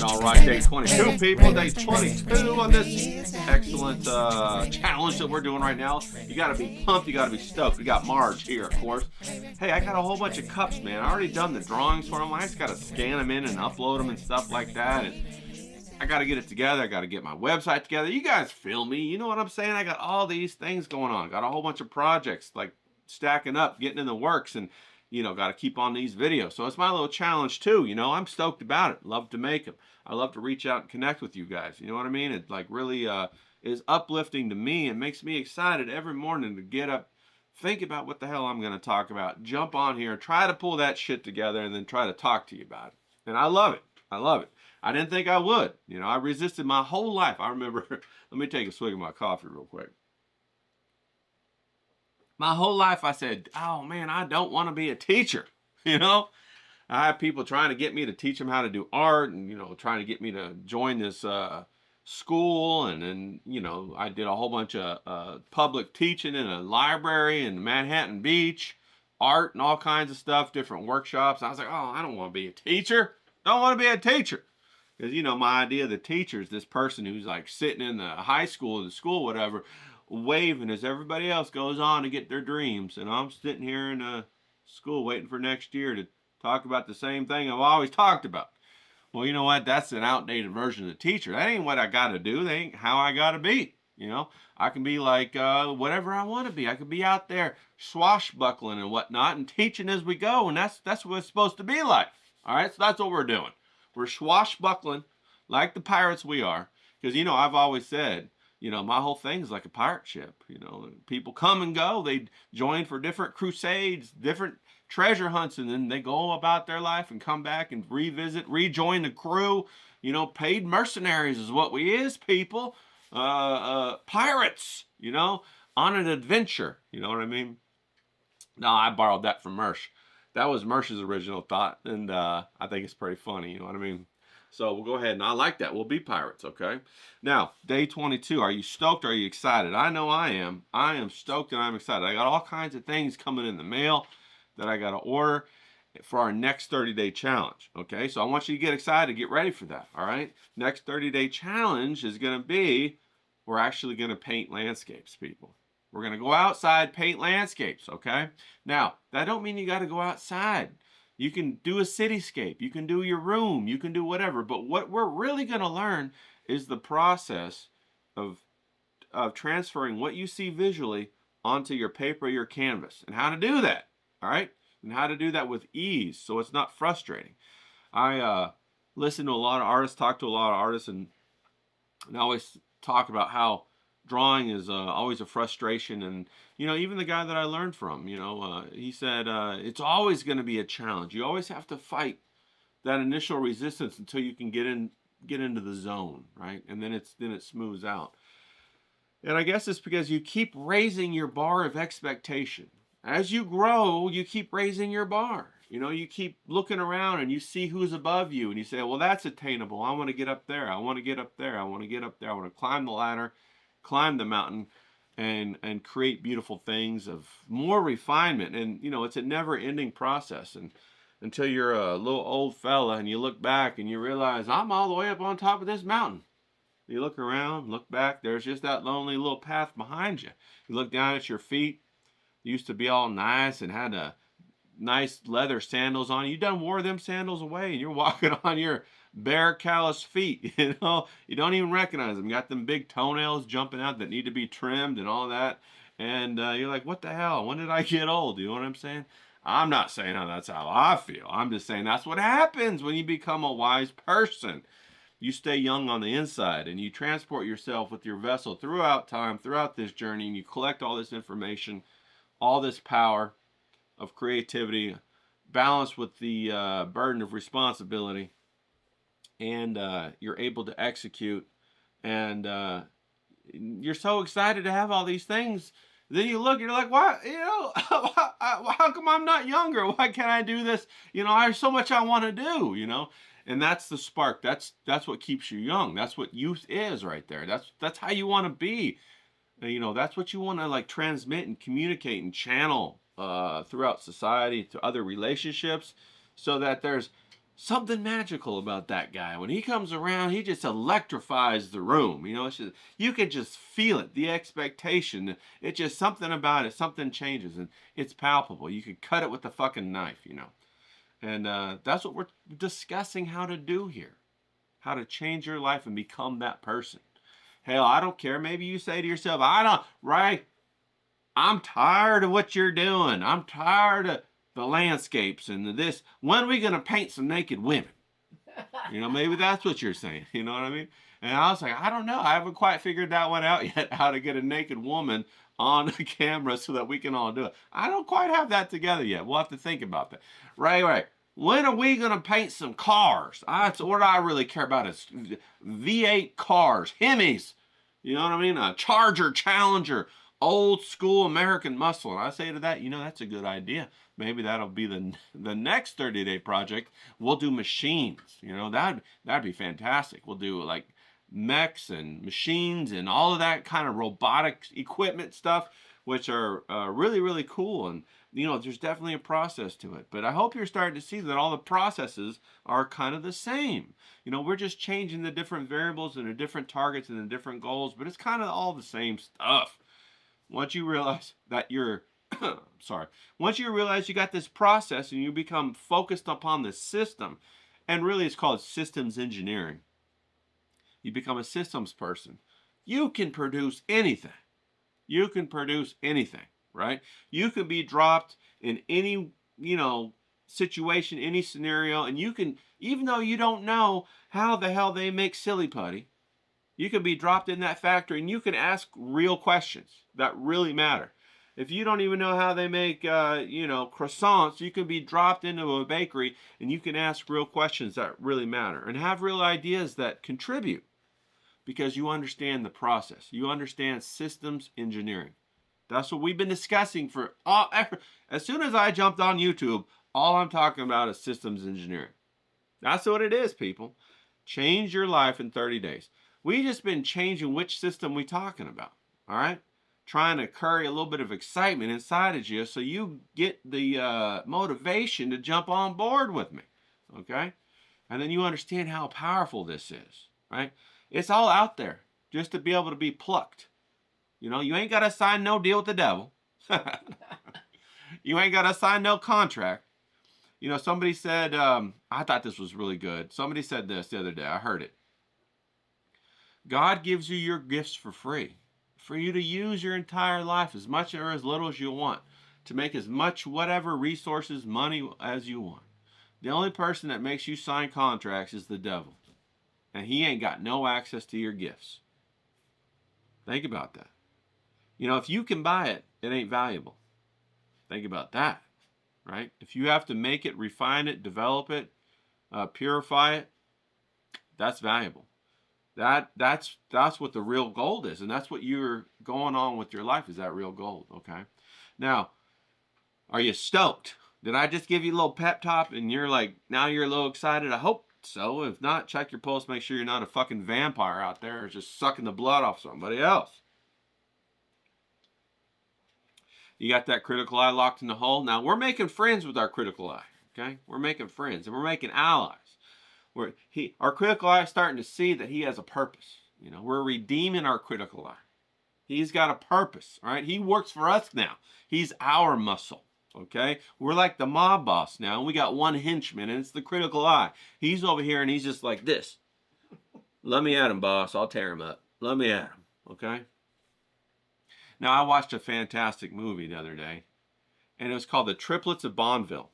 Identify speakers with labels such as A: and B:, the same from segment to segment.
A: All right, day 22, people. Day 22 on this excellent challenge that we're doing right now. You got to be pumped. You got to be stoked. We got Marge here, of course. Hey, I got a whole bunch of cups, man. I already done the drawings for them. I just got to scan them in and upload them and stuff like that. And I got to get it together. I got to get my website together. You guys feel me. You know what I'm saying? I got all these things going on. Got a whole bunch of projects like stacking up, getting in the works, and you know, got to keep on these videos. So it's my little challenge too. You know, I'm stoked about it. Love to make them. I love to reach out and connect with you guys. You know what I mean? It like really is uplifting to me and makes me excited every morning to get up, think about what the hell I'm going to talk about, jump on here, try to pull that shit together, and then try to talk to you about it. And I love it. I love it. I didn't think I would. You know, I resisted my whole life. I remember, let me take a swig of my coffee real quick. My whole life I said, oh man, I don't want to be a teacher. You know, I have people trying to get me to teach them how to do art, and you know, trying to get me to join this school, and then you know, I did a whole bunch of public teaching in a library in Manhattan Beach, art and all kinds of stuff, different workshops. I was like, oh, I don't want to be a teacher. Don't want to be a teacher. Because you know, my idea of the teacher is this person who's like sitting in the high school or the school, whatever, waving as everybody else goes on to get their dreams, and I'm sitting here in school waiting for next year to talk about the same thing I've always talked about. Well, you know what? That's an outdated version of the teacher. That ain't what I got to do. That ain't how I got to be. You know, I can be like whatever I want to be. I could be out there swashbuckling and whatnot and teaching as we go, and that's what it's supposed to be like. All right, so that's what we're doing. We're swashbuckling like the pirates we are, because you know I've always said, you know, my whole thing is like a pirate ship. You know, people come and go. They join for different crusades, different treasure hunts, and then they go about their life and come back and revisit, rejoin the crew. You know, paid mercenaries is what we is, people. Pirates, you know, on an adventure. You know what I mean? No, I borrowed that from Mersh. That was Mersh's original thought, and I think it's pretty funny. You know what I mean? So we'll go ahead, and I like that. We'll be pirates, okay? Now, day 22. Are you stoked? Are you excited? I know I am. I am stoked and I'm excited. I got all kinds of things coming in the mail that I got to order for our next 30-day challenge, okay? So I want you to get excited, get ready for that, all right? Next 30-day challenge is going to be, we're actually going to paint landscapes, people. We're going to go outside, paint landscapes, okay? Now, that don't mean you got to go outside. You can do a cityscape, you can do your room, you can do whatever. But what we're really going to learn is the process of transferring what you see visually onto your paper or your canvas, and how to do that, all right? And how to do that with ease so it's not frustrating. I listen to a lot of artists, talk to a lot of artists, and I always talk about how drawing is always a frustration. And you know, even the guy that I learned from, you know, he said it's always going to be a challenge. You always have to fight that initial resistance until you can get into the zone, right? And then it smooths out. And I guess it's because you keep raising your bar of expectation. As you grow, you keep raising your bar. You know, you keep looking around and you see who's above you, and you say, well, that's attainable. I want to get up there. I want to get up there. I want to get up there. I want to climb the ladder, climb the mountain, and create beautiful things of more refinement. And you know, it's a never-ending process, and until you're a little old fella and you look back and you realize, I'm all the way up on top of this mountain. You look around, look back, there's just that lonely little path behind you. You look down at your feet. You used to be all nice and had a nice leather sandals on. You done wore them sandals away, and you're walking on your bare, callous feet. You know, you don't even recognize them. You got them big toenails jumping out that need to be trimmed and all that. And you're like, what the hell? When did I get old? You know what I'm saying? I'm not saying that's how I feel. I'm just saying that's what happens when you become a wise person. You stay young on the inside and you transport yourself with your vessel throughout time, throughout this journey, and you collect all this information, all this power of creativity, balanced with the burden of responsibility, and you're able to execute. And you're so excited to have all these things. Then you look, you're like, why, you know, how come I'm not younger? Why can't I do this? You know, there's so much I want to do, you know? And that's the spark. That's what keeps you young. That's what youth is right there. That's how you want to be. You know, that's what you want to like transmit and communicate and channel throughout society to other relationships, so that there's something magical about that guy. When he comes around, he just electrifies the room. You know, it's just, you can just feel it, the expectation. It's just something about it, something changes, and it's palpable. You can cut it with a fucking knife, you know. And that's what we're discussing how to do here. How to change your life and become that person. Hell, I don't care. Maybe you say to yourself, I'm tired of what you're doing. I'm tired of the landscapes and this. When are we going to paint some naked women? You know, maybe that's what you're saying. You know what I mean? And I was like, I don't know. I haven't quite figured that one out yet, how to get a naked woman on the camera so that we can all do it. I don't quite have that together yet. We'll have to think about that. Right. When are we going to paint some cars? That's what I really care about is V8 cars, Hemis. You know what I mean? A Charger, Challenger, old school American muscle. And I say to that, you know, that's a good idea. Maybe that'll be the next 30-day project. We'll do machines. You know, that'd be fantastic. We'll do like mechs and machines and all of that kind of robotic equipment stuff, which are really, really cool. And, you know, there's definitely a process to it. But I hope you're starting to see that all the processes are kind of the same. You know, we're just changing the different variables and the different targets and the different goals, but it's kind of all the same stuff. Once you realize that you're, once you realize you got this process and you become focused upon the system, and really it's called systems engineering. You become a systems person. You can produce anything. You can produce anything, right? You can be dropped in any, you know, situation, any scenario, and you can, even though you don't know how the hell they make silly putty, you can be dropped in that factory and you can ask real questions that really matter. If you don't even know how they make, you know, croissants, you can be dropped into a bakery and you can ask real questions that really matter and have real ideas that contribute because you understand the process. You understand systems engineering. That's what we've been discussing for as soon as I jumped on YouTube, all I'm talking about is systems engineering. That's what it is, people. Change your life in 30 days. We just been changing which system we talking about, all right? Trying to curry a little bit of excitement inside of you so you get the motivation to jump on board with me, okay? And then you understand how powerful this is, right? It's all out there just to be able to be plucked. You know, you ain't got to sign no deal with the devil. You ain't got to sign no contract. You know, somebody said, I thought this was really good. Somebody said this the other day. I heard it. God gives you your gifts for free, for you to use your entire life as much or as little as you want, to make as much whatever resources, money as you want. The only person that makes you sign contracts is the devil. And he ain't got no access to your gifts. Think about that. You know, if you can buy it, it ain't valuable. Think about that, right? If you have to make it, refine it, develop it, purify it, that's valuable. That's what the real gold is, and that's what you're going on with your life is that real gold, okay? Now, are you stoked? Did I just give you a little pep talk and you're like, now you're a little excited? I hope so. If not, check your pulse, make sure you're not a fucking vampire out there just sucking the blood off somebody else. You got that critical eye locked in the hole? Now, we're making friends with our critical eye, okay? We're making friends, and we're making allies. Our critical eye is starting to see that he has a purpose. You know, we're redeeming our critical eye. He's got a purpose, all right? He works for us now. He's our muscle, okay? We're like the mob boss now, and we got one henchman, and it's the critical eye. He's over here, and he's just like this. Let me at him, boss. I'll tear him up. Let me at him, okay? Now, I watched a fantastic movie the other day, and it was called The Triplets of Bonneville.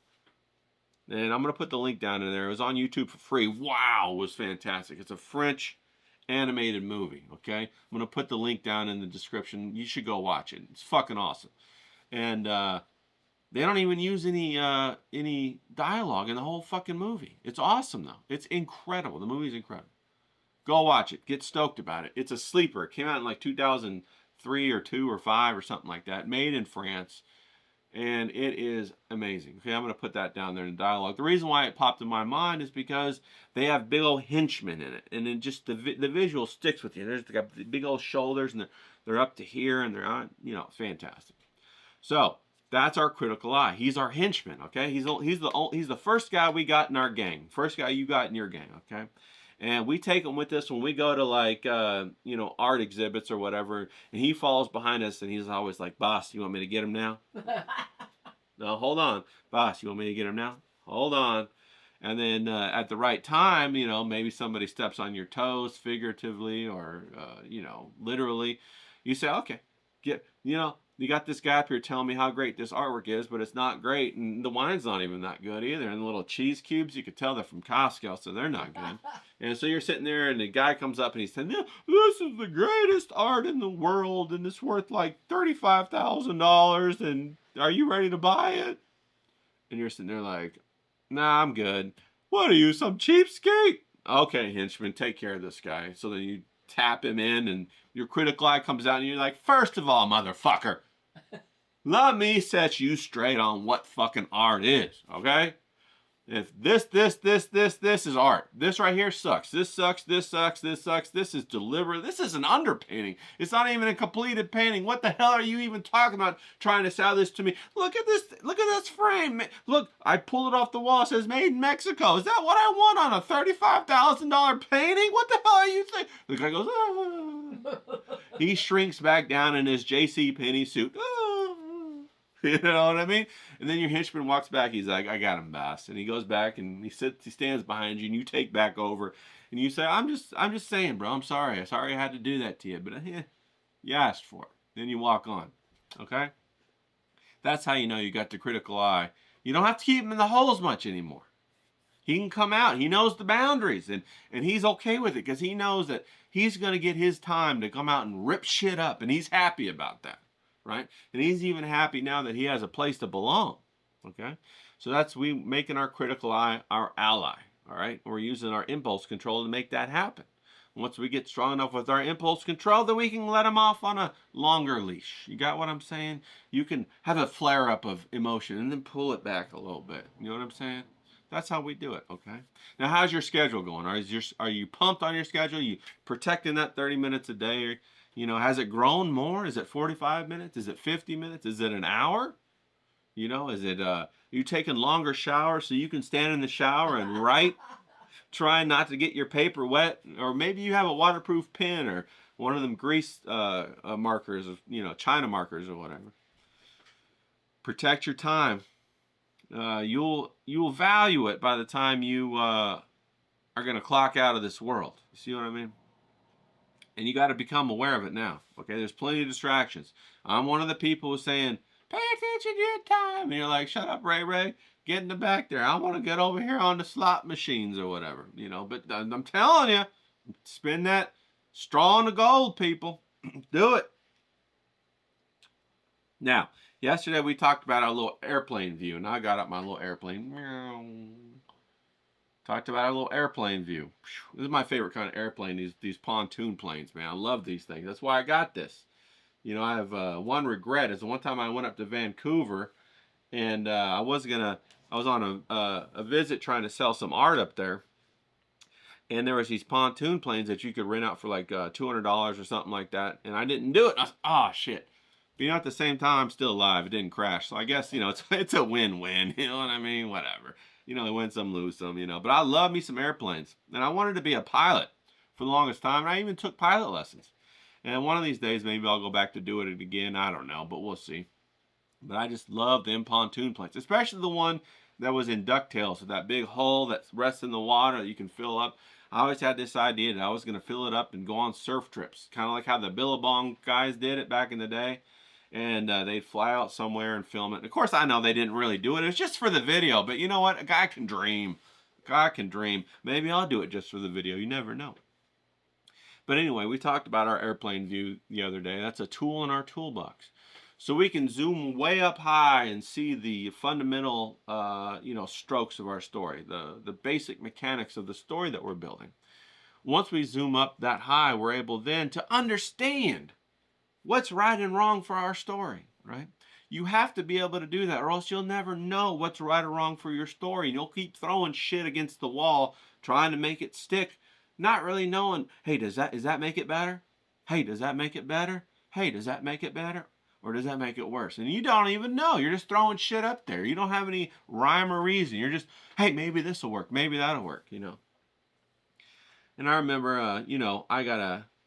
A: And I'm going to put the link down in there. It was on YouTube for free. Wow, it was fantastic. It's a French animated movie, okay? I'm going to put the link down in the description. You should go watch it. It's fucking awesome. And they don't even use any dialogue in the whole fucking movie. It's awesome, though. It's incredible. The movie's incredible. Go watch it. Get stoked about it. It's a sleeper. It came out in like 2003 or 2 or 5 or something like that. Made in France. And it is amazing. Okay, I'm going to put that down there in the dialogue. The reason why it popped in my mind is because they have big old henchmen in it. And then just the visual sticks with you. There's got the big old shoulders, and they're up to here, and they're on, you know, fantastic. So that's our critical eye. He's our henchman, okay? He's the first guy we got in our gang. First guy you got in your gang, okay? And we take him with us when we go to, like, you know, art exhibits or whatever. And he falls behind us, and he's always like, "Boss, you want me to get him now?" No, hold on. "Boss, you want me to get him now?" Hold on. And then at the right time, you know, maybe somebody steps on your toes figuratively or, you know, literally. You say, "Okay, you know, you got this guy up here telling me how great this artwork is, but it's not great, and the wine's not even that good either. And the little cheese cubes, you could tell they're from Costco, so they're not good." And so you're sitting there, and the guy comes up, and he's saying, "This is the greatest art in the world, and it's worth like $35,000, and are you ready to buy it?" And you're sitting there like, "Nah, I'm good." "What are you, some cheapskate?" "Okay, henchman, take care of this guy." So then you tap him in, and your critical eye comes out, and you're like, "First of all, motherfucker, let me set you straight on what fucking art is, okay? If this is art. This right here sucks. This sucks, this sucks, this sucks. This is deliberate. This is an underpainting. It's not even a completed painting. What the hell are you even talking about trying to sell this to me? Look at this frame. Look, I pulled it off the wall. It says made in Mexico. Is that what I want on a $35,000 painting? What the hell are you saying?" The guy goes, "Ah." He shrinks back down in his J.C. Penney suit. "Ah." You know what I mean? And then your henchman walks back. He's like, "I got him, boss." And he goes back and he stands behind you, and you take back over, and you say, I'm just saying, bro. I'm sorry. I had to do that to you, but you asked for it." Then you walk on. Okay? That's how you know you got the critical eye. You don't have to keep him in the holes much anymore. He can come out. He knows the boundaries, and he's okay with it because he knows that he's going to get his time to come out and rip shit up, and he's happy about that. Right? And he's even happy now that he has a place to belong. Okay? So that's we making our critical eye our ally. All right? We're using our impulse control to make that happen. Once we get strong enough with our impulse control, then we can let him off on a longer leash. You got what I'm saying? You can have a flare-up of emotion and then pull it back a little bit. You know what I'm saying? That's how we do it, okay? Now, how's your schedule going? Are you pumped on your schedule? Are you protecting that 30 minutes a day? You know, has it grown more? Is it 45 minutes? Is it 50 minutes? Is it an hour? You know, is it, you taking longer showers so you can stand in the shower and write, trying not to get your paper wet? Or maybe you have a waterproof pen or one of them grease markers, you know, China markers or whatever. Protect your time. You'll value it by the time you are going to clock out of this world. You see what I mean? And you got to become aware of it now. Okay, there's plenty of distractions. I'm one of the people who's saying, "Pay attention to your time." And you're like, "Shut up, Ray. Get in the back there. I want to get over here on the slot machines or whatever." You know, but I'm telling you, spin that straw in the gold, people. Do it. Now, yesterday we talked about our little airplane view, and I got up my little airplane. Talked about our little airplane view. This is my favorite kind of airplane, these pontoon planes, man. I love these things. That's why I got this. You know, I have one regret. Is the one time I went up to Vancouver, and I was on a visit trying to sell some art up there, and there was these pontoon planes that you could rent out for like $200 or something like that, and I didn't do it. I was, oh shit. But you know, at the same time, I'm still alive. It didn't crash, so I guess, you know, it's a win-win. You know what I mean? Whatever. You know, they win some, lose some, you know. But I love me some airplanes. And I wanted to be a pilot for the longest time. And I even took pilot lessons. And one of these days, maybe I'll go back to do it again. I don't know, but we'll see. But I just love them pontoon planes. Especially the one that was in DuckTales with that big hole that rests in the water that you can fill up. I always had this idea that I was going to fill it up and go on surf trips, kind of like how the Billabong guys did it back in the day. And they'd fly out somewhere and film it. And of course, I know they didn't really do it. It was just for the video. But you know what? A guy can dream. A guy can dream. Maybe I'll do it just for the video. You never know. But anyway, we talked about our airplane view the other day. That's a tool in our toolbox. So we can zoom way up high and see the fundamental, strokes of our story, the basic mechanics of the story that we're building. Once we zoom up that high, we're able then to understand what's right and wrong for our story, right? You have to be able to do that, or else you'll never know what's right or wrong for your story. And you'll keep throwing shit against the wall, trying to make it stick, not really knowing, hey, does that make it better? Hey, does that make it better? Hey, does that make it better? Or does that make it worse? And you don't even know. You're just throwing shit up there. You don't have any rhyme or reason. You're just, hey, maybe this will work. Maybe that'll work, And I remember,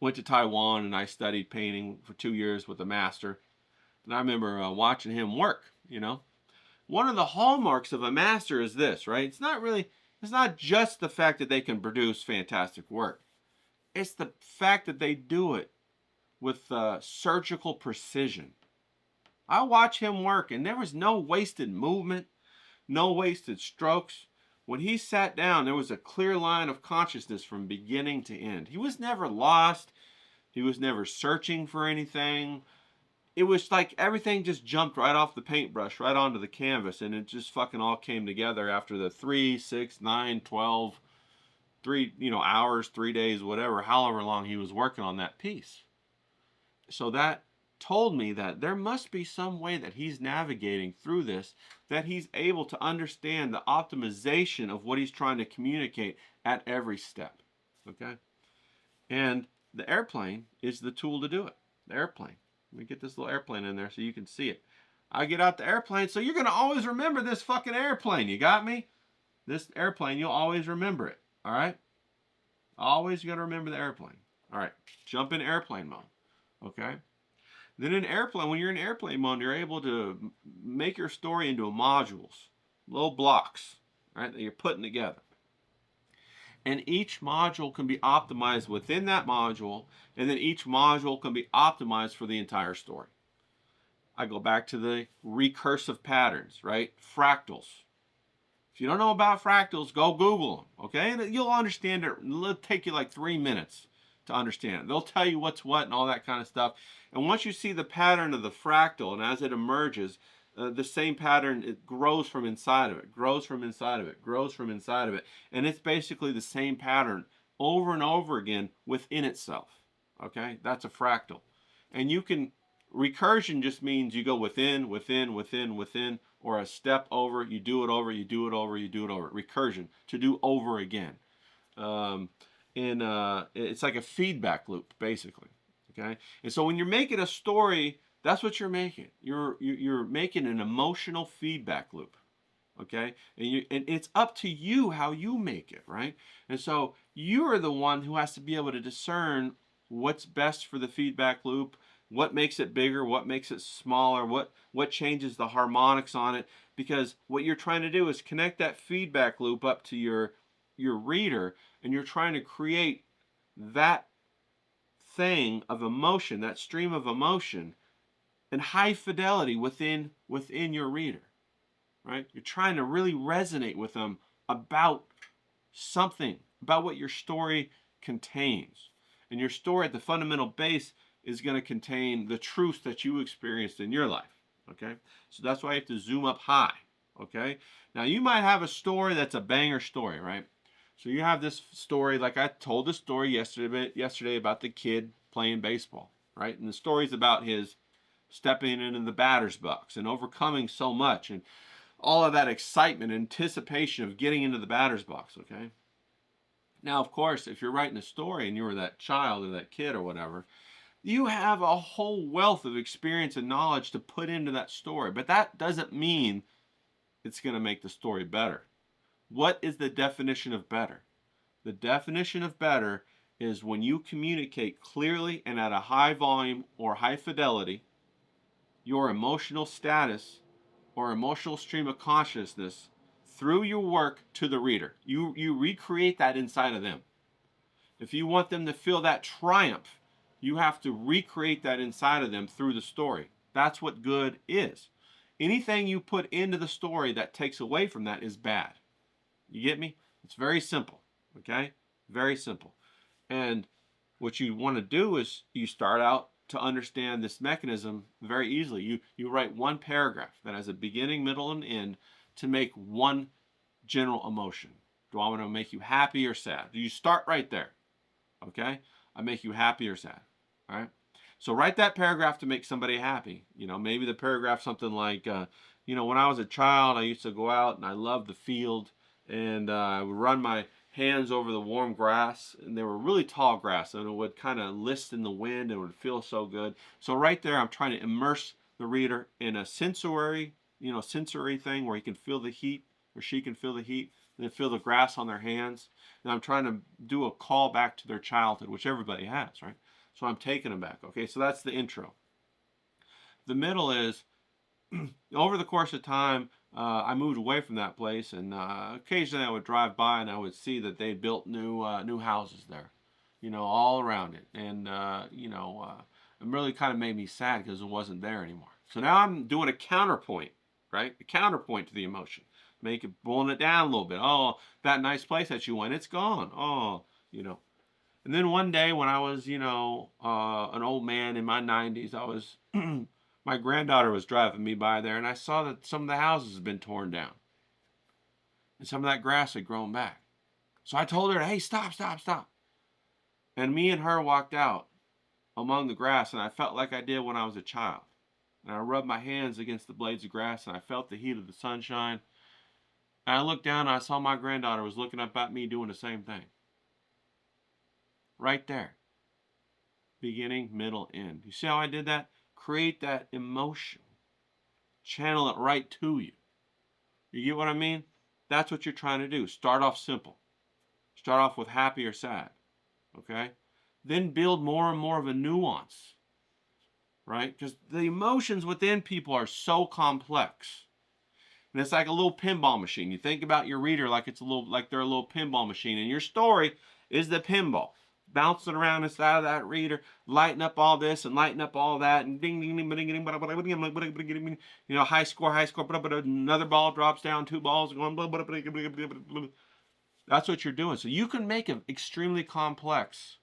A: went to Taiwan and I studied painting for 2 years with a master. And I remember watching him work, One of the hallmarks of a master is this, right? It's not just the fact that they can produce fantastic work. It's the fact that they do it with surgical precision. I watch him work and there was no wasted movement, no wasted strokes. When he sat down, there was a clear line of consciousness from beginning to end. He was never lost. He was never searching for anything. It was like everything just jumped right off the paintbrush, right onto the canvas, and it just fucking all came together after the 3, 6, 9, 12, 3, hours, 3 days, whatever, however long he was working on that piece. So that told me that there must be some way that he's navigating through this, that he's able to understand the optimization of what he's trying to communicate at every step, okay? And the airplane is the tool to do it, the airplane. Let me get this little airplane in there so you can see it. I get out the airplane, so you're going to always remember this fucking airplane, you got me? This airplane, you'll always remember it, all right? Always got to remember the airplane. All right, jump in airplane mode, okay? Then in airplane, when you're in airplane mode, you're able to make your story into modules, little blocks, right, that you're putting together. And each module can be optimized within that module, and then each module can be optimized for the entire story. I go back to the recursive patterns, right? Fractals. If you don't know about fractals, go Google them, okay? And you'll understand it. It'll take you like 3 minutes to understand it. They'll tell you what's what and all that kind of stuff. And once you see the pattern of the fractal, and as it emerges, the same pattern, it grows from inside of it, grows from inside of it, grows from inside of it. And it's basically the same pattern over and over again within itself, okay? That's a fractal. And you can, recursion just means you go within, within, within, within, or a step over, you do it over, you do it over, you do it over. Recursion, to do over again. It's like a feedback loop, basically. Okay, and so when you're making a story, that's what you're making. You're making an emotional feedback loop. Okay, and it's up to you how you make it, right? And so you are the one who has to be able to discern what's best for the feedback loop, what makes it bigger, what makes it smaller, what changes the harmonics on it, because what you're trying to do is connect that feedback loop up to your reader, and you're trying to create that thing of emotion, that stream of emotion, and high fidelity within your reader, right? You're trying to really resonate with them about something, about what your story contains. And your story at the fundamental base is going to contain the truths that you experienced in your life, okay? So that's why you have to zoom up high, okay? Now, you might have a story that's a banger story, right? So you have this story, like I told the story yesterday about the kid playing baseball, right? And the story's about his stepping into the batter's box and overcoming so much and all of that excitement, anticipation of getting into the batter's box, okay? Now, of course, if you're writing a story and you were that child or that kid or whatever, you have a whole wealth of experience and knowledge to put into that story. But that doesn't mean it's going to make the story better. What is the definition of better? The definition of better is when you communicate clearly and at a high volume or high fidelity your emotional status or emotional stream of consciousness through your work to the reader. You recreate that inside of them. If you want them to feel that triumph, you have to recreate that inside of them through the story. That's what good is. Anything you put into the story that takes away from that is bad. You get me? It's very simple, okay? Very simple. And what you want to do is you start out to understand this mechanism very easily. You write one paragraph that has a beginning, middle, and end to make one general emotion. Do I want to make you happy or sad? You start right there, okay? I make you happy or sad, all right? So write that paragraph to make somebody happy. You know, maybe the paragraph something like, you know, when I was a child, I used to go out and I loved the field, and I would run my hands over the warm grass, and they were really tall grass, and it would kind of list in the wind, and it would feel so good. So right there, I'm trying to immerse the reader in a sensory thing where he can feel the heat, or she can feel the heat, and then feel the grass on their hands. And I'm trying to do a call back to their childhood, which everybody has, right? So I'm taking them back. Okay, so that's the intro. The middle is, over the course of time, I moved away from that place, and occasionally I would drive by and I would see that they built new houses there, you know, all around it. And, it really kind of made me sad because it wasn't there anymore. So now I'm doing a counterpoint, right? A counterpoint to the emotion. Pulling it down a little bit. Oh, that nice place that you went, it's gone. Oh, you know. And then one day when I was, an old man in my 90s, I was... my granddaughter was driving me by there, and I saw that some of the houses had been torn down. And some of that grass had grown back. So I told her, hey, stop, stop, stop. And me and her walked out among the grass, and I felt like I did when I was a child. And I rubbed my hands against the blades of grass, and I felt the heat of the sunshine. And I looked down, and I saw my granddaughter was looking up at me doing the same thing. Right there. Beginning, middle, end. You see how I did that? Create that emotion. Channel it right to you. You get what I mean? That's what you're trying to do. Start off simple. Start off with happy or sad. Okay? Then build more and more of a nuance. Right? Because the emotions within people are so complex. And it's like a little pinball machine. You think about your reader like they're a little pinball machine. And your story is the pinball. Bouncing around inside of that reader, lighting up all this and lighting up all that, and ding, ding, ding, ding, ding, you know, high score, but another ball drops down, two balls going, blah, blah, blah, blah, blah, blah. That's what you're doing. So you can make an extremely complex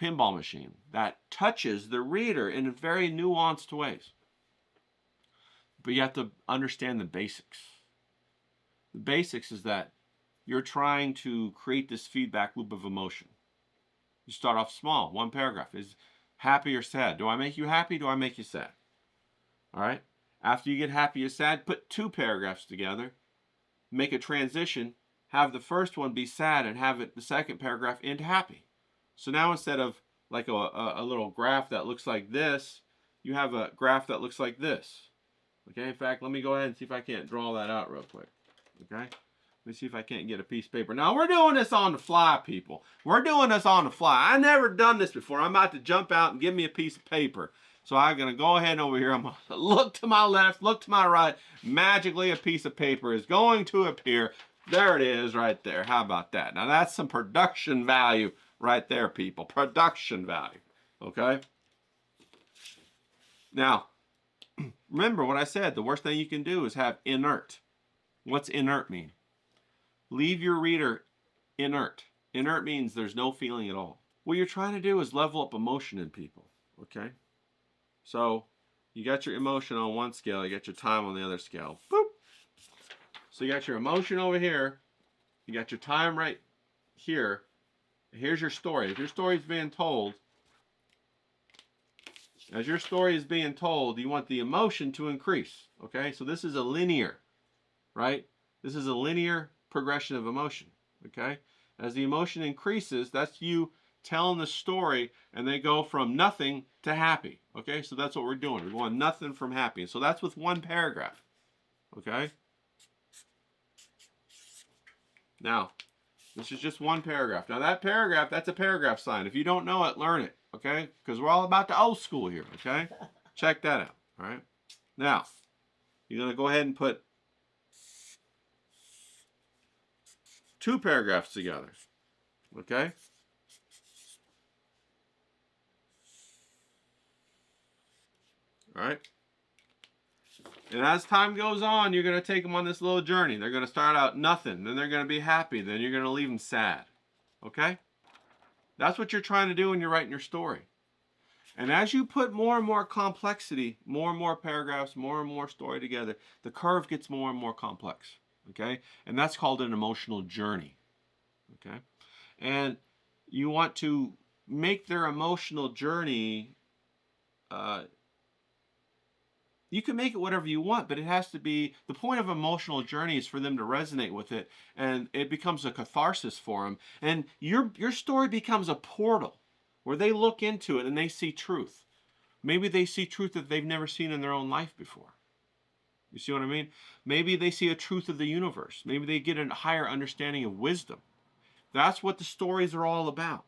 A: pinball machine that touches the reader in very nuanced ways. But you have to understand the basics. The basics is that you're trying to create this feedback loop of emotion. You start off small, one paragraph. Is happy or sad? Do I make you happy? Do I make you sad? All right? After you get happy or sad, put two paragraphs together. Make a transition. Have the first one be sad and have the second paragraph end happy. So now instead of like a little graph that looks like this, you have a graph that looks like this. Okay? In fact, let me go ahead and see if I can't draw that out real quick. Okay? Let me see if I can't get a piece of paper. Now, we're doing this on the fly, people. We're doing this on the fly. I never done this before. I'm about to jump out and give me a piece of paper. So I'm going to go ahead and over here. I'm going to look to my left, look to my right. Magically, a piece of paper is going to appear. There it is right there. How about that? Now, that's some production value right there, people. Production value. Okay? Now, remember what I said. The worst thing you can do is have inert. What's inert mean? Leave your reader inert. Inert means there's no feeling at all. What you're trying to do is level up emotion in people, okay? So you got your emotion on one scale, you got your time on the other scale. Boop. So you got your emotion over here, you got your time right here. Here's your story. If your story is being told, as your story is being told, you want the emotion to increase, okay? So this is a linear, right? This is a linear progression of emotion, okay? As the emotion increases, that's you telling the story, and they go from nothing to happy, okay? So that's what we're doing. We're going nothing from happy. So that's with one paragraph, okay? Now, this is just one paragraph. Now that paragraph, that's a paragraph sign. If you don't know it, learn it, okay? Because we're all about the old school here, okay? Check that out, all right? Now, you're going to go ahead and put two paragraphs together, okay? All right? And as time goes on, you're going to take them on this little journey. They're going to start out nothing. Then they're going to be happy. Then you're going to leave them sad. Okay? That's what you're trying to do when you're writing your story. And as you put more and more complexity, more and more paragraphs, more and more story together, the curve gets more and more complex. Okay? And that's called an emotional journey. Okay? And you want to make their emotional journey, you can make it whatever you want, but it has to be, the point of emotional journey is for them to resonate with it, and it becomes a catharsis for them. And your story becomes a portal where they look into it and they see truth. Maybe they see truth that they've never seen in their own life before. You see what I mean? Maybe they see a truth of the universe. Maybe they get a higher understanding of wisdom. That's what the stories are all about.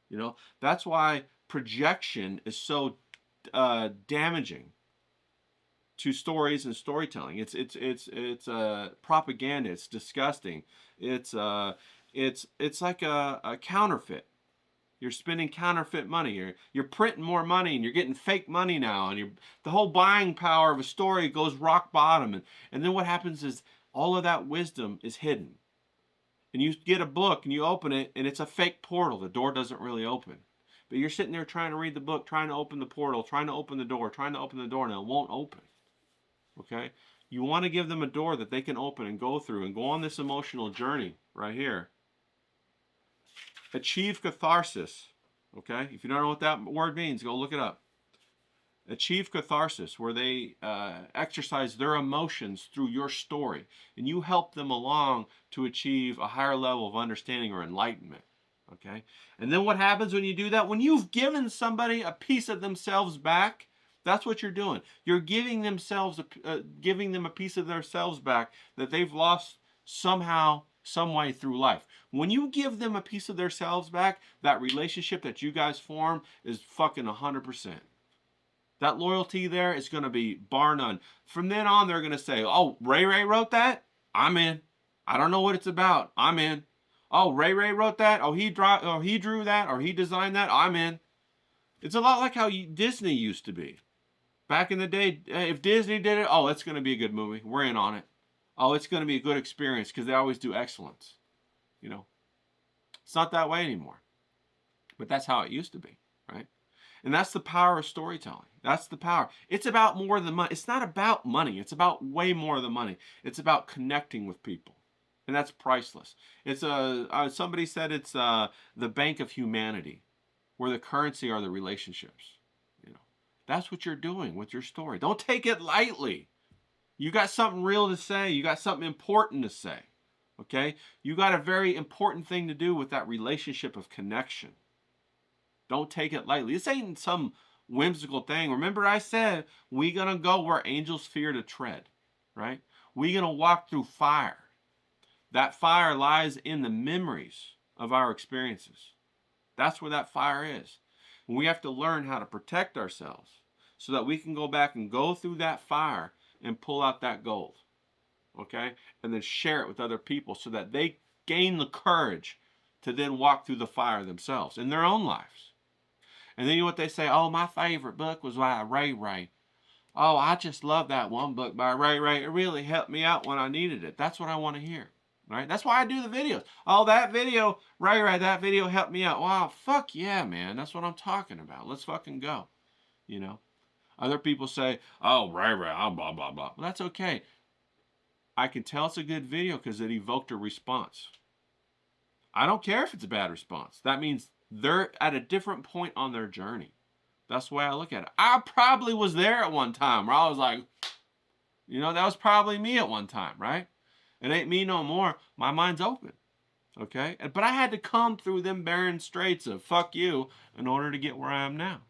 A: You know, that's why projection is so damaging to stories and storytelling. It's propaganda. It's disgusting. It's like a counterfeit. You're spending counterfeit money. You're printing more money, and you're getting fake money now, and the whole buying power of a story goes rock bottom. And then what happens is all of that wisdom is hidden. And you get a book and you open it, and it's a fake portal. The door doesn't really open. But you're sitting there trying to read the book, trying to open the portal, trying to open the door, and it won't open. Okay? You want to give them a door that they can open and go through and go on this emotional journey right here. Achieve catharsis. Okay? If you don't know what that word means, go look it up. Achieve catharsis, where they exercise their emotions through your story, and you help them along to achieve a higher level of understanding or enlightenment. Okay? And then what happens when you do that? When you've given somebody a piece of themselves back, that's what you're doing. You're giving them a piece of themselves back that they've lost somehow, some way through life. When you give them a piece of themselves back, that relationship that you guys form is fucking 100%. That loyalty there is going to be bar none. From then on, they're going to say, oh, Ray wrote that? I'm in. I don't know what it's about. I'm in. Oh, Ray wrote that? Oh, he drew that? Or he designed that? I'm in. It's a lot like how Disney used to be. Back in the day, if Disney did it, oh, it's going to be a good movie. We're in on it. Oh, it's going to be a good experience because they always do excellence. You know, it's not that way anymore. But that's how it used to be, right? And that's the power of storytelling. That's the power. It's about more than money. It's not about money. It's about way more than money. It's about connecting with people. And that's priceless. It's somebody said it's the bank of humanity, where the currency are the relationships. You know, that's what you're doing with your story. Don't take it lightly. You got something real to say. You got something important to say. Okay? You got a very important thing to do with that relationship of connection. Don't take it lightly. This ain't some whimsical thing. Remember I said, we're going to go where angels fear to tread, right? We're going to walk through fire. That fire lies in the memories of our experiences. That's where that fire is. And we have to learn how to protect ourselves so that we can go back and go through that fire and pull out that gold, okay? And then share it with other people so that they gain the courage to then walk through the fire themselves in their own lives. And then you know what they say? Oh, my favorite book was by Ray. Oh, I just love that one book by Ray. It really helped me out when I needed it. That's what I want to hear, right? That's why I do the videos. Oh, that video, Ray, that video helped me out. Wow, fuck yeah, man. That's what I'm talking about. Let's fucking go, you know? Other people say, oh, Ray, blah, blah, blah. Well, that's okay. I can tell it's a good video because it evoked a response. I don't care if it's a bad response. That means they're at a different point on their journey. That's the way I look at it. I probably was there at one time where I was like, you know, that was probably me at one time, right? It ain't me no more. My mind's open, okay? But I had to come through them barren straits of fuck you in order to get where I am now.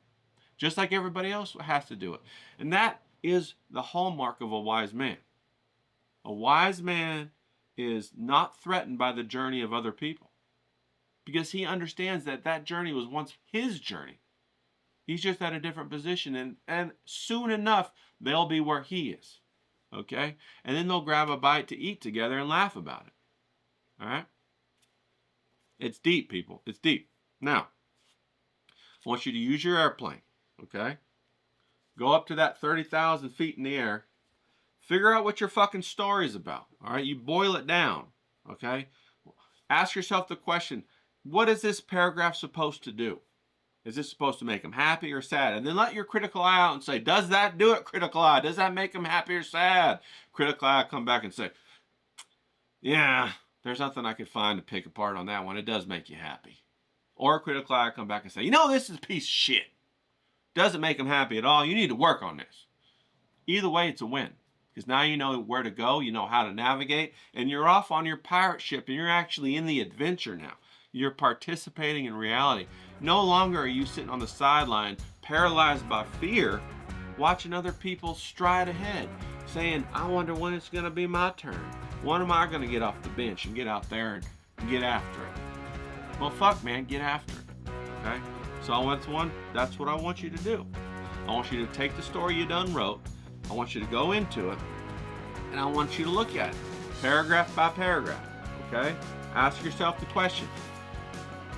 A: Just like everybody else has to do it. And that is the hallmark of a wise man. A wise man is not threatened by the journey of other people because he understands that that journey was once his journey. He's just at a different position, and soon enough, they'll be where he is, okay? And then they'll grab a bite to eat together and laugh about it, all right? It's deep, people. It's deep. Now, I want you to use your airplane, okay? Go up to that 30,000 feet in the air. Figure out what your fucking story is about. All right, you boil it down. Okay, ask yourself the question: what is this paragraph supposed to do? Is this supposed to make them happy or sad? And then let your critical eye out and say, does that do it, critical eye? Does that make them happy or sad? Critical eye come back and say, yeah, there's nothing I could find to pick apart on that one. It does make you happy. Or critical eye come back and say, you know, this is a piece of shit. Doesn't make them happy at all. You need to work on this. Either way, it's a win. Because now you know where to go, you know how to navigate, and you're off on your pirate ship, and you're actually in the adventure now. You're participating in reality. No longer are you sitting on the sideline, paralyzed by fear, watching other people stride ahead, saying, I wonder when it's going to be my turn. When am I going to get off the bench and get out there and get after it? Well, fuck, man, get after it. Okay? So that's what I want you to do. I want you to take the story you done wrote. I want you to go into it, and I want you to look at it, paragraph by paragraph. Okay? Ask yourself the question.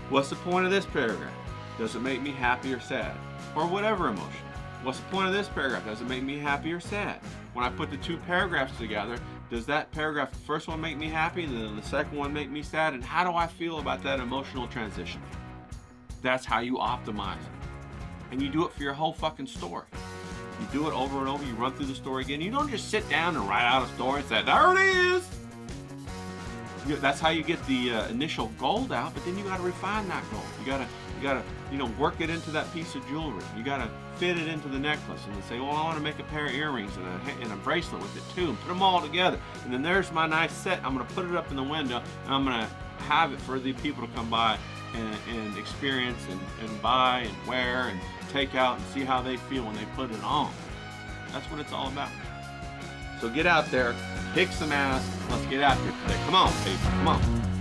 A: What's the point of this paragraph? Does it make me happy or sad? Or whatever emotion. What's the point of this paragraph? Does it make me happy or sad? When I put the two paragraphs together, does that paragraph, the first one make me happy, and then the second one make me sad? And how do I feel about that emotional transition? That's how you optimize it. And you do it for your whole fucking story. You do it over and over, you run through the story again. You don't just sit down and write out a story and say, there it is! That's how you get the initial gold out, but then you got to refine that gold. You gotta, work it into that piece of jewelry. You gotta fit it into the necklace, and then say, well, I want to make a pair of earrings and a bracelet with it too, and put them all together. And then there's my nice set. I'm gonna put it up in the window, and I'm gonna have it for the people to come by and experience and buy and wear and take out and see how they feel when they put it on. That's what it's all about. So get out there, kick some ass. Let's get out there today. Come on, people. Come on.